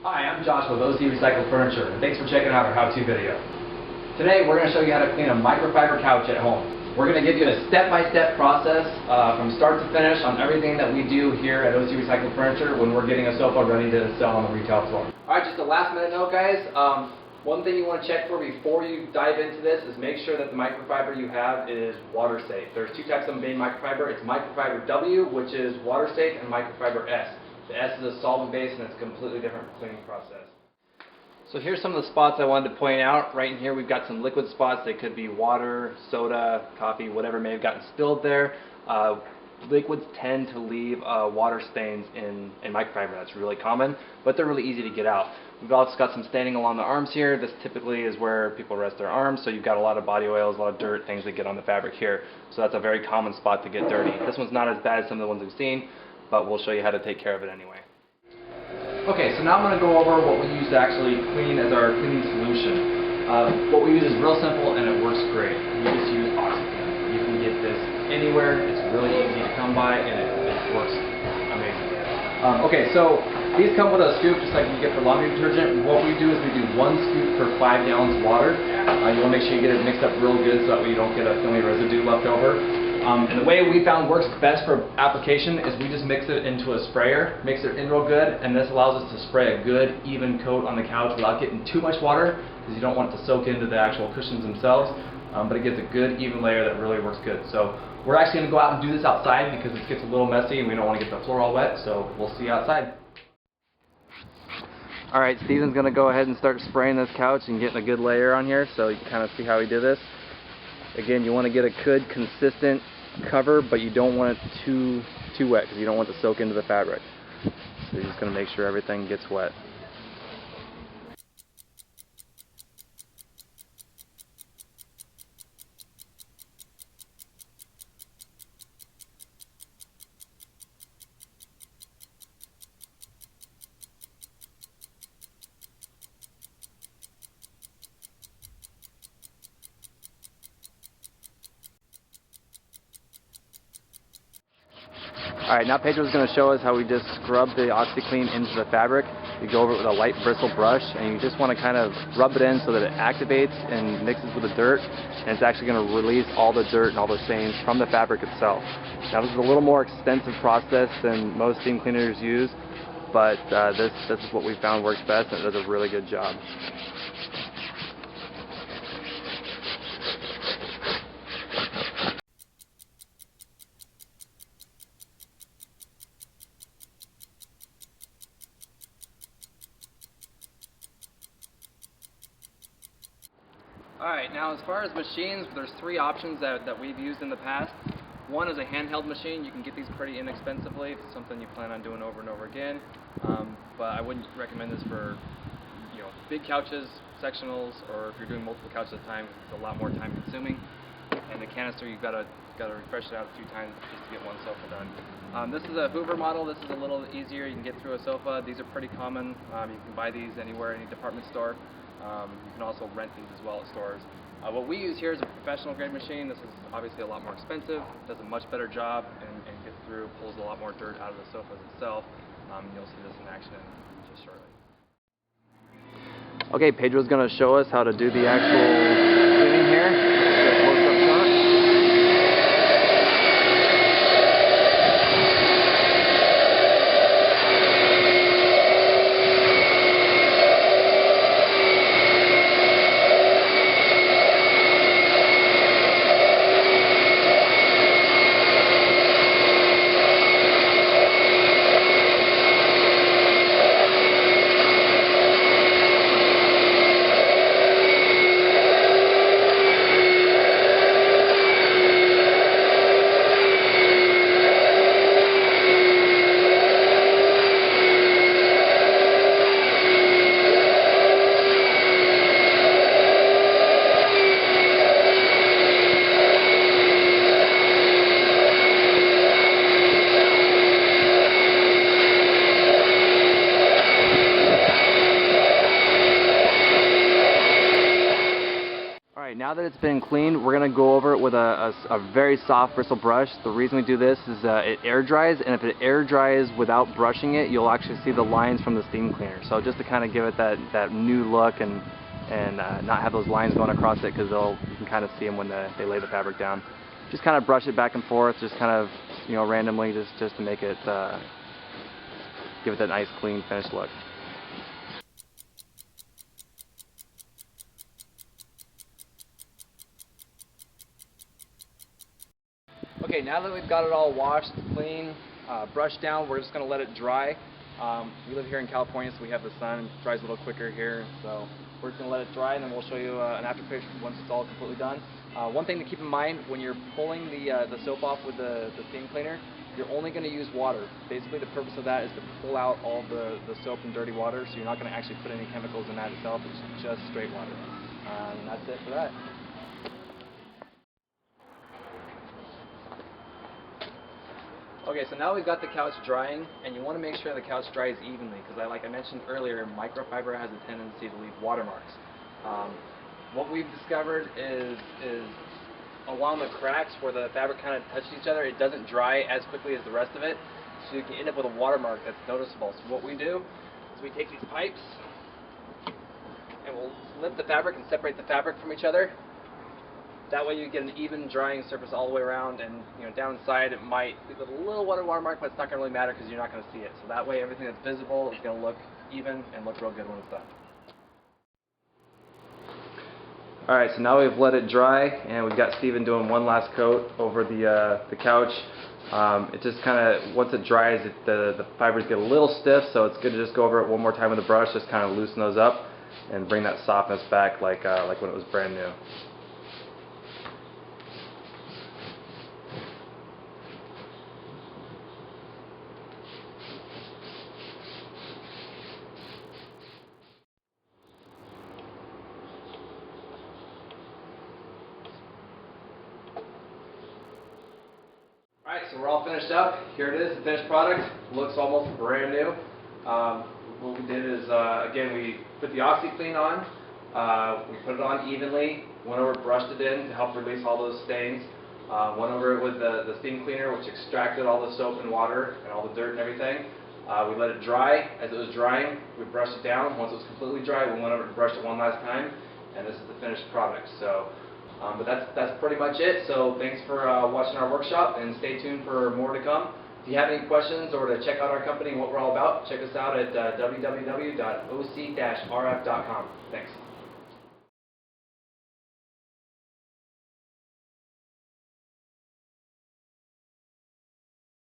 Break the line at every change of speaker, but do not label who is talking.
Hi, I'm Josh with OC Recycled Furniture, and thanks for checking out our how-to video. Today we're going to show you how to clean a microfiber couch at home. We're going to give you a step-by-step process from start to finish on everything that we do here at OC Recycled Furniture when we're getting a sofa ready to sell on the retail floor. Alright, just a last minute note, guys. One thing you want to check for before you dive into this is make sure that the microfiber you have is water safe. There's two types of main microfiber. It's microfiber W, which is water safe, and microfiber S. The S is a solvent base and it's a completely different cleaning process. So here's some of the spots I wanted to point out. Right in here we've got some liquid spots. They could be water, soda, coffee, whatever may have gotten spilled there. Liquids tend to leave water stains in microfiber. That's really common, but they're really easy to get out. We've also got some staining along the arms here. This typically is where people rest their arms, so you've got a lot of body oils, a lot of dirt, things that get on the fabric here. So that's a very common spot to get dirty. This one's not as bad as some of the ones we've seen, but we'll show you how to take care of it anyway. Okay, so now I'm going to go over what we use to actually clean as our cleaning solution. What we use is real simple and it works great. We just use oxiclean. You can get this anywhere. It's really easy to come by and it works amazing. Okay, so these come with a scoop just like you get for laundry detergent. What we do is we do 1 scoop per 5 gallons of water. You want to make sure you get it mixed up real good so that way you don't get a filmy residue left over. And the way we found works best for application is we just mix it into a sprayer, makes it in real good, and this allows us to spray a good even coat on the couch without getting too much water because you don't want it to soak into the actual cushions themselves, but it gives a good even layer that really works good. So we're actually going to go out and do this outside because it gets a little messy and we don't want to get the floor all wet, so we'll see you outside. Alright, Steven's going to go ahead and start spraying this couch and getting a good layer on here so you can kind of see how he did this. Again, you want to get a good consistent cover, but you don't want it too wet because you don't want it to soak into the fabric. So you're just going to make sure everything gets wet. Alright, now Pedro's going to show us how we just scrub the OxyClean into the fabric. You go over it with a light bristle brush and you just want to kind of rub it in so that it activates and mixes with the dirt, and it's actually going to release all the dirt and all the stains from the fabric itself. Now this is a little more extensive process than most steam cleaners use, but this is what we found works best and it does a really good job. Alright, now as far as machines, there's 3 options that we've used in the past. One is a handheld machine. You can get these pretty inexpensively if it's something you plan on doing over and over again. But I wouldn't recommend this for big couches, sectionals, or if you're doing multiple couches at a time. It's a lot more time consuming. And the canister, you've got to refresh it out a few times just to get one sofa done. This is a Hoover model. This is a little easier. You can get through a sofa. These are pretty common. You can buy these anywhere, any department store. You can also rent these as well at stores. What we use here is a professional grade machine. This is obviously a lot more expensive, does a much better job, and gets through, pulls a lot more dirt out of the sofas itself. You'll see this in action just shortly. Okay, Pedro's going to show us how to do the actual cleaning here. now that it's been cleaned, we're going to go over it with a very soft bristle brush. The reason we do this is it air dries, and if it air dries without brushing it, you'll actually see the lines from the steam cleaner. So just to kind of give it that new look and not have those lines going across it, because you can kind of see them when they lay the fabric down. Just kind of brush it back and forth, just kind of, you know, randomly, just to make it give it that nice clean finished look. Okay, now that we've got it all washed, clean, brushed down, we're just going to let it dry. We live here in California, so we have the sun. It dries a little quicker here, so we're just going to let it dry, and then we'll show you an after picture once it's all completely done. One thing to keep in mind, when you're pulling the soap off with the steam cleaner, you're only going to use water. Basically, the purpose of that is to pull out all the soap and dirty water, so you're not going to actually put any chemicals in that itself. It's just straight water. And that's it for that. Okay, so now we've got the couch drying, and you want to make sure the couch dries evenly, because like I mentioned earlier, microfiber has a tendency to leave watermarks. What we've discovered is along the cracks where the fabric kind of touches each other, it doesn't dry as quickly as the rest of it, so you can end up with a watermark that's noticeable. So what we do is we take these pipes, and we'll lift the fabric and separate the fabric from each other. That way you get an even drying surface all the way around, and down inside it might leave a little watermark, but it's not going to really matter because you're not going to see it. So that way everything that's visible is going to look even and look real good when it's done. Alright, so now we've let it dry, and we've got Steven doing one last coat over the couch. It just kind of, once it dries, the fibers get a little stiff, so it's good to just go over it one more time with a brush, just kind of loosen those up and bring that softness back like when it was brand new. Alright, so we're all finished up. Here it is, the finished product. Looks almost brand new. What we did is, again, we put the oxiclean on. We put it on evenly, went over, brushed it in to help release all those stains. Went over it with the steam cleaner, which extracted all the soap and water and all the dirt and everything. We let it dry. As it was drying, we brushed it down. Once it was completely dry, we went over and brushed it one last time, and this is the finished product. So. But that's pretty much it. So thanks for watching our workshop, and stay tuned for more to come. If you have any questions or to check out our company and what we're all about, check us out at www.oc-rf.com. Thanks.